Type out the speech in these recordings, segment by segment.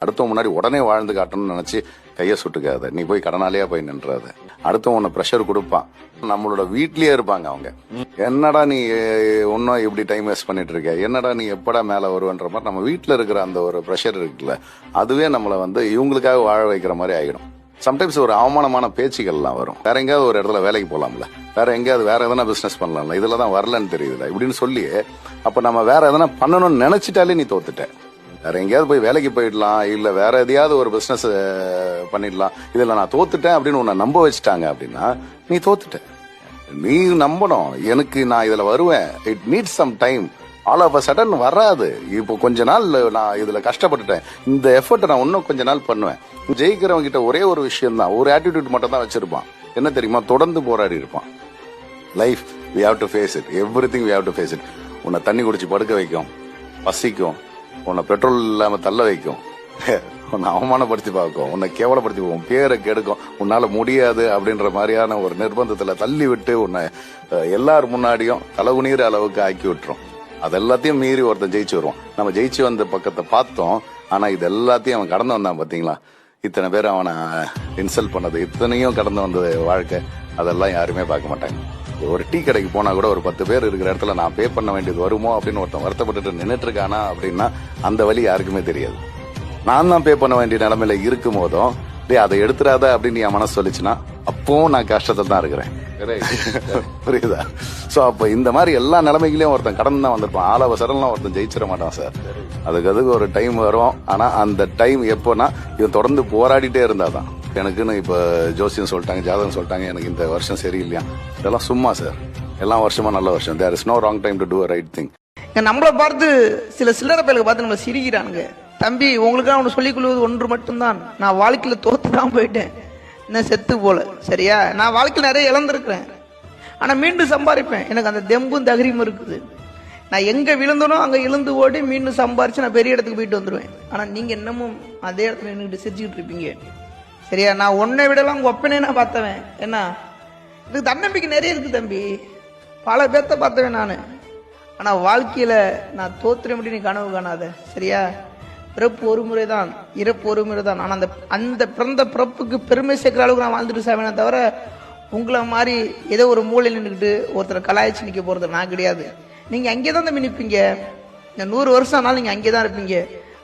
அடுத்தவங்க முன்னாடி உடனே வாழ்ந்து காட்டணும்னு நினைச்சு கையை சுட்டுக்காத. நீ போய் கடனாலேயே போய் நின்றாத. அடுத்தவன் உன்னை ப்ரெஷர் கொடுப்பான். நம்மளோட வீட்லயே இருப்பாங்க அவங்க. என்னடா நீ ஒன்னும் இப்படி டைம் வேஸ்ட் பண்ணிட்டு இருக்க, என்னடா நீ எப்படா மேல வருவன்ற மாதிரி நம்ம வீட்டுல இருக்கிற அந்த ஒரு ப்ரெஷர் இருக்குல்ல, அதுவே நம்மள இவங்களுக்காக வாழ வைக்கிற மாதிரி ஆயிடும். சம்டைம்ஸ் ஒரு அவமானமான பேச்சுகள்லாம் வரும். வேற எங்கேயாவது ஒரு இடத்துல வேலைக்கு போலாம்ல, வேற எங்கேயாவது வேற எதனா பிசினஸ் பண்ணலாம்ல, இதுலதான் வரலன்னு தெரியுதுல இப்படின்னு சொல்லி, அப்ப நம்ம வேற எதனா பண்ணணும்னு நினைச்சிட்டாலே நீ தோத்துட்ட. வேற எங்கேயாவது போய் வேலைக்கு போயிடலாம், இல்ல வேற எதையாவது ஒரு பிசினஸ் பண்ணிடலாம், இதுல நான் தோத்துட்டேன் அப்படின்னு உன்னை நம்ப வச்சுட்டாங்க அப்படின்னா நீ தோத்துட்ட. நீ நம்பணும், எனக்கு நான் இதுல வருவேன். It needs some time. All of a sudden வராது. இப்போ கொஞ்ச நாள் நான் இதுல கஷ்டப்பட்டுட்டேன், இந்த எஃபர்ட் நான் இன்னும் கொஞ்ச நாள் பண்ணுவேன். ஜெயிக்கிறவங்க கிட்ட ஒரே ஒரு விஷயம் தான், ஒரு ஆட்டிடியூட் மட்டும் தான் வச்சிருப்பான். என்ன தெரியுமா? தொடர்ந்து போராடி இருப்பான். Life we have to face it, everything we have to face it. உன்னை தண்ணி குடிச்சு படுக்க வைக்கும், பசிக்கும், உன்னை பெட்ரோல் இல்லாம தள்ள வைக்கும், உன்னை அவமானப்படுத்தி பார்க்கும், உன்னை கேவலப்படுத்தி போகும், பேரை கெடுக்கும், உன்னால முடியாது அப்படின்ற மாதிரியான ஒரு நிர்பந்தத்துல தள்ளி விட்டு உன்னை எல்லார் முன்னாடியும் தலகுனீர் அளவுக்கு ஆக்கி விட்டுரும். அது எல்லாத்தையும் மீறி ஒருத்தன் ஜெயிச்சு வருவான். நம்ம ஜெயிச்சு வந்த பக்கத்தை பார்த்தோம், ஆனா இது எல்லாத்தையும் அவன் கடந்து வந்தான். பாத்தீங்களா, இத்தனை பேர் அவனை இன்சல்ட் பண்ணது, இத்தனையும் கடந்து வந்தது வாழ்க்கை, அதெல்லாம் யாருமே பார்க்க மாட்டாங்க. ஒரு டீ கடைக்கு போனா கூட ஒரு 10 பேர் இருக்கிற இடத்துல நான் பே பண்ண வேண்டியது வருமோ அப்படின்னு ஒருத்தன் வருத்தப்பட்டு நின்றுட்டு இருக்கானா அப்படின்னா அந்த வழி யாருக்குமே தெரியாது. நான் தான் பே பண்ண வேண்டிய நிலைமையில இருக்கும் போதும் அதை எடுத்துறாத அப்படின்னு என் மனசு சொல்லிச்சுன்னா அப்பவும் நான் கஷ்டத்துல தான் இருக்கிறேன். புரியுதா? சோ அப்ப இந்த மாதிரி எல்லா நிலைமைகளையும் ஒருத்தன் கடந்து தான் வந்திருப்பான். ஆலவசரம் ஒருத்தன் ஜெயிச்சிட மாட்டான் சார். அதுக்கு ஒரு டைம் வரும். ஆனா அந்த டைம் எப்போனா இவன் தொடர்ந்து போராடிட்டே இருந்தாதான். எனக்குன்னு இப்ப ஜோசியம் சொல்லிட்டாங்க, ஜாதகம் சொல்லிட்டாங்க, எனக்கு இந்த வருஷம் சரியில்லையா, இதெல்லாம் சும்மா சார். எல்லா வருஷமா நல்ல வருஷம். There is no wrong time to do a right thing. நம்மளை பார்த்து சில சில்லறை பேருக்கு பார்த்து நம்ம சிரிக்கிறானுங்க. தம்பி, உங்களுக்காக அவனு சொல்லிக் கொள்வது ஒன்று மட்டும்தான், நான் வாழ்க்கையில தோத்துதான் போயிட்டேன், என்ன செத்து போல. சரியா? நான் வாழ்க்கையில் நிறைய இழந்திருக்கிறேன், ஆனா மீண்டும் சம்பாதிப்பேன். எனக்கு அந்த தெம்பும் தகரியும் இருக்குது. நான் எங்க விழுந்தனோ அங்க இழுந்து ஓடி மீண்டும் சம்பாரிச்சு நான் பெரிய இடத்துக்கு போயிட்டு வந்துருவேன். ஆனா நீங்க என்னமும் அதே இடத்துல நின்றுட்டு சிரிச்சுக்கிட்டு இருப்பீங்க. சரியா? நான் உன்னை விடலாம் உங்க ஒப்பனே நான் பார்த்தவன். என்ன, இதுக்கு தன்னம்பிக்கை நிறைய இருக்கு தம்பி. பல பேர்த்த பார்த்தவன் நானு. ஆனா வாழ்க்கையில நான் தோத்துற முடியும் நீ கனவு காணாத. சரியா? பிறப்பு ஒரு முறை தான், இறப்பு ஒரு முறை தான். ஆனா அந்த பிறந்த பிறப்புக்கு பெருமை சேர்க்கிற அளவுக்கு நான் வாழ்ந்துட்டு சாவேனே தவிர உங்களை மாதிரி ஏதோ ஒரு மூலையில் நின்றுக்கிட்டு ஒருத்தரை கலாய்ச்சி நிக்க போறது நான் கிடையாது. நீங்க அங்கேதான் தம்பி நிற்பீங்க. 100 வருஷம் ஆனாலும் நீங்க அங்கேதான் இருப்பீங்க.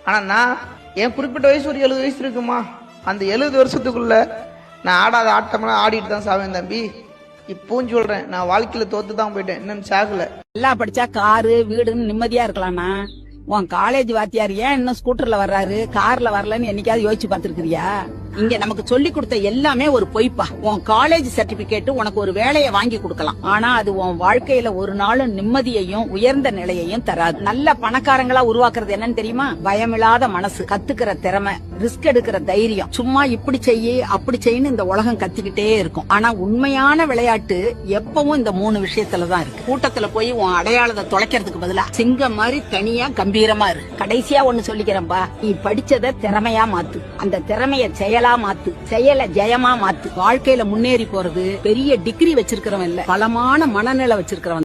ஆனா நான் என் குறிப்பிட்ட வயசு ஒரு 70 வயசு இருக்குமா, அந்த 70 வருஷத்துக்குள்ள நான் ஆடாத ஆட்டம்லாம் ஆடிட்டு தான் சாவேன் தம்பி. இப்பவும் சொல்றேன், நான் வாழ்க்கையில தோத்து தான் போயிட்டேன், இன்னும் சாகல. எல்லாம் படிச்சா காரு வீடுன்னு நிம்மதியா இருக்கலாம்னா உன் காலேஜ் வாத்தியார் ஏன் இன்னும் ஸ்கூட்டர்ல வர்றாரு, கார்ல வரலன்னு என்னைக்காவது யோசிச்சு பாத்துருக்கிறியா? இங்க நமக்கு சொல்லி கொடுத்த எல்லாமே ஒரு பொய்ப்பா. உன் காலேஜ் சர்டிபிகேட் உனக்கு ஒரு வேலையை வாங்கி கொடுக்கலாம், ஆனா அது உன் வாழ்க்கையில ஒரு நாளும் நிம்மதியையும் உயர்ந்த நிலையையும் தராது. நல்ல பணக்காரங்களா உருவாக்குறது என்னன்னு தெரியுமா? பயமில்லாத மனசு, கத்துக்கிற திறமை, ரிஸ்க் எடுக்கிற தைரியம். சும்மா இப்படி செய்ய அப்படி செய்யு இந்த உலகம் கத்துக்கிட்டே இருக்கும். ஆனா உண்மையான விளையாட்டு எப்பவும் இந்த 3 விஷயத்துலதான் இருக்கு. கூட்டத்துல போய் உன் அடையாளத்தை தொலைக்கிறதுக்கு பதிலா சிங்கம் மாதிரி தனியா கம்பீரமா இரு. கடைசியா ஒண்ணு சொல்லிக்கிறேன்பா, நீ படிச்சத திறமையா மாத்து, அந்த திறமைய செயலா மாத்து, செயல ஜெயமா மாத்து. வாழ்க்கையில முன்னேறி போறது பெரிய டிகிரி வச்சிருக்கிறவன் இல்ல, பலமான மனநிலை வச்சிருக்கிறவன்.